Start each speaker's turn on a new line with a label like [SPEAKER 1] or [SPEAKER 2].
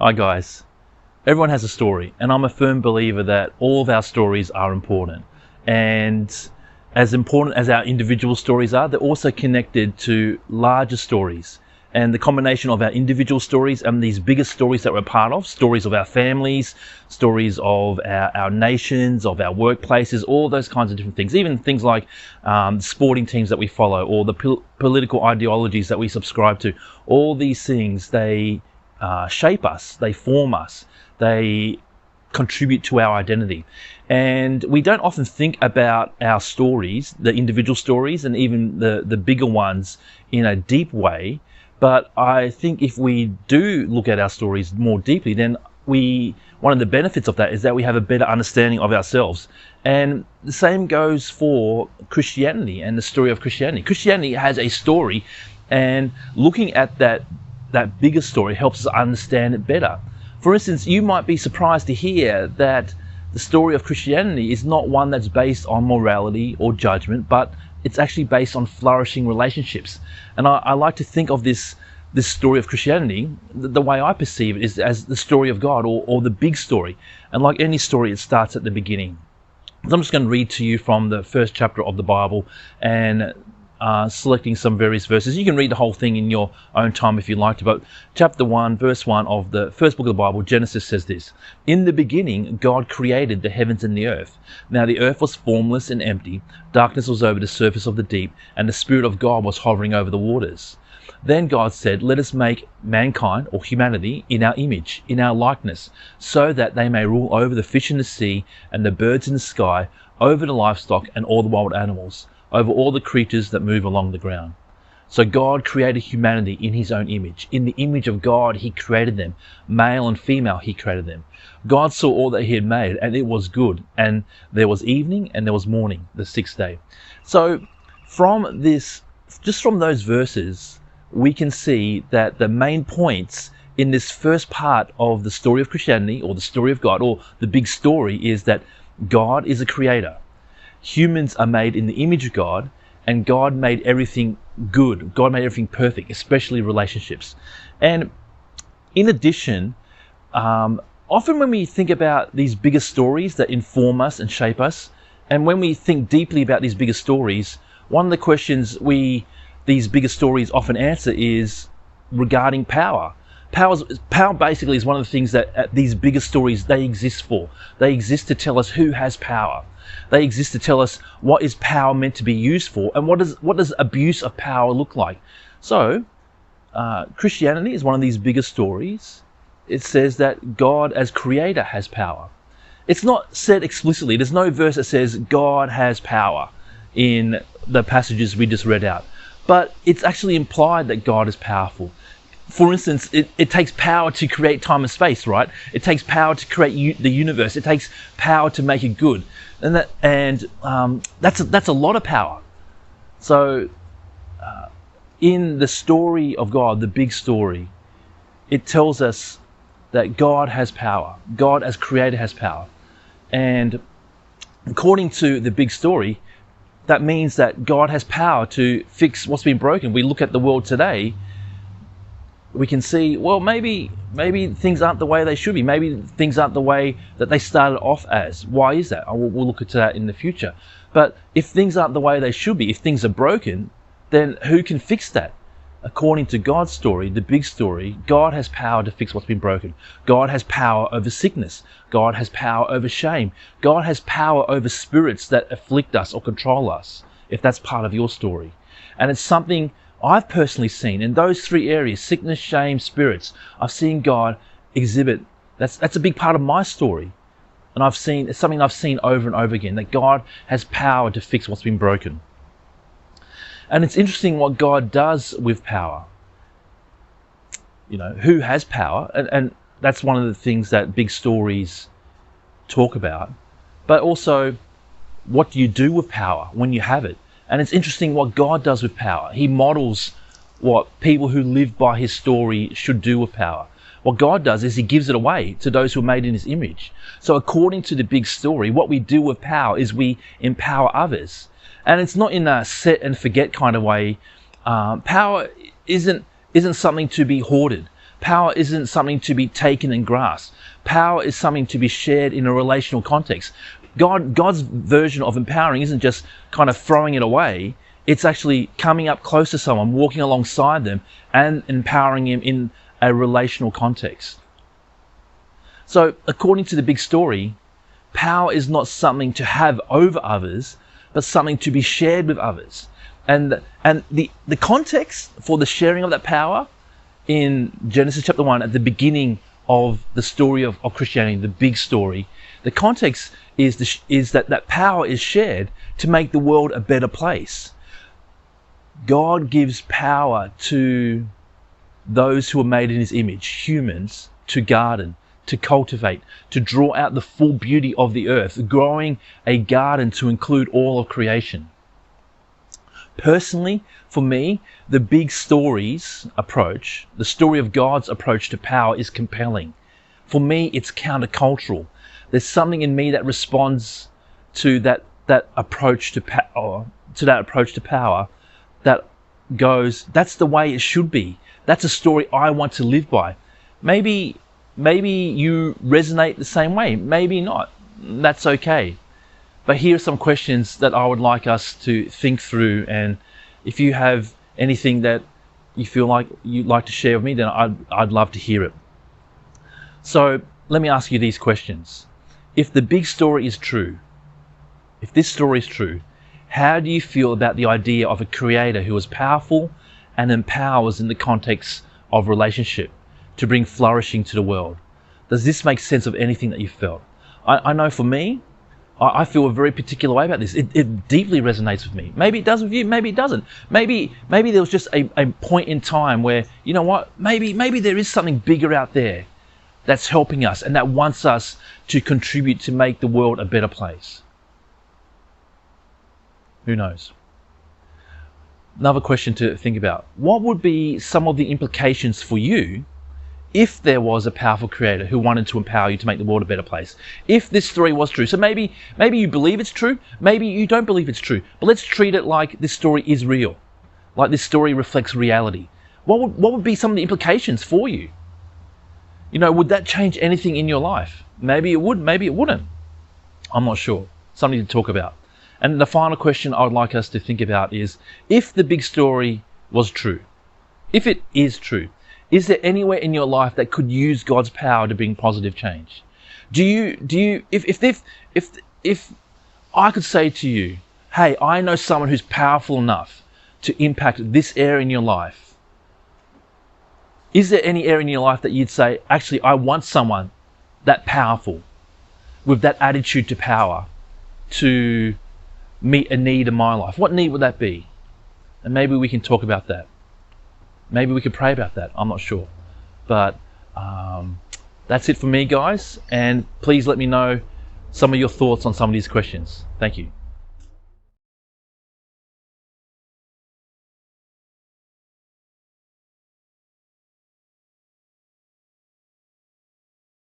[SPEAKER 1] Hi guys, everyone has a story, and I'm a firm believer that all of our stories are important. And as important as our individual stories are, they're also connected to larger stories. And the combination of our individual stories and these bigger stories that we're part of, stories of our families, stories of our nations, of our workplaces, all those kinds of different things, even things like sporting teams that we follow or the political ideologies that we subscribe to, all these things, they shape us, they form us, they contribute to our identity. And we don't often think about our stories, the individual stories and even the bigger ones, in a deep way. But I think if we do look at our stories more deeply, then one of the benefits of that is that we have a better understanding of ourselves. And the same goes for Christianity and the story of Christianity. Christianity has a story, and looking at that bigger story helps us understand it better. For instance, you might be surprised to hear that the story of Christianity is not one that's based on morality or judgment, but it's actually based on flourishing relationships. And I like to think of this story of Christianity, the way I perceive it, is as the story of God, or the big story. And like any story, it starts at the beginning. So I'm just going to read to you from the first chapter of the Bible, and selecting some various verses. You can read the whole thing in your own time if you like to, but chapter 1, verse 1 of the first book of the Bible, Genesis, says this: "In the beginning, God created the heavens and the earth. Now the earth was formless and empty. Darkness was over the surface of the deep, and the Spirit of God was hovering over the waters. Then God said, 'Let us make mankind,'" or humanity, "'in our image, in our likeness, so that they may rule over the fish in the sea and the birds in the sky, over the livestock and all the wild animals, over all the creatures that move along the ground.'" So God created humanity in his own image. In the image of God, he created them. Male and female, he created them. God saw all that he had made, and it was good. And there was evening and there was morning, the sixth day. So just from those verses, we can see that the main points in this first part of the story of Christianity, or the story of God, or the big story, is that God is a creator. Humans are made in the image of God, and God made everything good. God made everything perfect, especially relationships. And in addition, often when we think about these bigger stories that inform us and shape us, and when we think deeply about these bigger stories, one of the questions these bigger stories often answer is regarding power. Power basically is one of the things that these bigger stories, they exist for. They exist to tell us who has power. They exist to tell us what is power meant to be used for, and what does abuse of power look like. So Christianity is one of these bigger stories. It says that God as creator has power. It's not said explicitly. There's no verse that says God has power in the passages we just read out, but it's actually implied that God is powerful. For instance, it takes power to create time and space, right? It takes power to create the universe. It takes power to make it good, and that's a lot of power. So, in the story of God, the big story, it tells us that God has power. God as creator has power, and according to the big story, that means that God has power to fix what's been broken. We look at the world today, we can see, well, maybe things aren't the way they should be. Maybe things aren't the way that they started off as. Why is that? We'll look at that in the future. But if things aren't the way they should be, if things are broken, then who can fix that? According to God's story, the big story, God has power to fix what's been broken. God has power over sickness. God has power over shame. God has power over spirits that afflict us or control us, if that's part of your story. And it's something I've personally seen in those three areas: sickness, shame, spirits. I've seen God exhibit. That's a big part of my story. And it's something I've seen over and over again, that God has power to fix what's been broken. And it's interesting what God does with power. You know, who has power? And that's one of the things that big stories talk about. But also, what do you do with power when you have it? And it's interesting what God does with power. He models what people who live by his story should do with power. What God does is he gives it away to those who are made in his image. So according to the big story, what we do with power is we empower others. And it's not in a set and forget kind of way. Power isn't something to be hoarded. Power isn't something to be taken and grasped. Power is something to be shared in a relational context. God's version of empowering isn't just kind of throwing it away. It's actually coming up close to someone, walking alongside them, and empowering him in a relational context. So, according to the big story, power is not something to have over others, but something to be shared with others. And the context for the sharing of that power in Genesis chapter 1, at the beginning of the story of Christianity, the big story, the context is that power is shared to make the world a better place. God gives power to those who are made in his image, humans, to garden, to cultivate, to draw out the full beauty of the earth, growing a garden to include all of creation. Personally, for me, the big stories approach, the story of God's approach to power is compelling. For me, it's countercultural. There's something in me that responds to that approach to power, that goes, that's the way it should be. That's a story I want to live by. Maybe you resonate the same way, maybe not. That's okay. But here are some questions that I would like us to think through, and if you have anything that you feel like you'd like to share with me, then I'd love to hear it. So let me ask you these questions. If the big story is true, if this story is true, how do you feel about the idea of a creator who is powerful and empowers in the context of relationship to bring flourishing to the world? Does this make sense of anything that you felt? I know for me, I feel a very particular way about this. It deeply resonates with me. Maybe it does with you, maybe it doesn't. Maybe there was just a point in time where, you know what, maybe there is something bigger out there that's helping us and that wants us to contribute to make the world a better place. Who knows? Another question to think about. What would be some of the implications for you if there was a powerful creator who wanted to empower you to make the world a better place? If this story was true. So maybe you believe it's true, maybe you don't believe it's true, but let's treat it like this story is real, like this story reflects reality. What would be some of the implications for you? You know, would that change anything in your life? Maybe it would, maybe it wouldn't. I'm not sure. Something to talk about. And the final question I would like us to think about is, if the big story was true, if it is true, is there anywhere in your life that could use God's power to bring positive change? If I could say to you, hey, I know someone who's powerful enough to impact this area in your life, is there any area in your life that you'd say, actually, I want someone that powerful, with that attitude to power, to meet a need in my life? What need would that be? And maybe we can talk about that. Maybe we could pray about that. I'm not sure. But that's it for me, guys. And please let me know some of your thoughts on some of these questions. Thank you.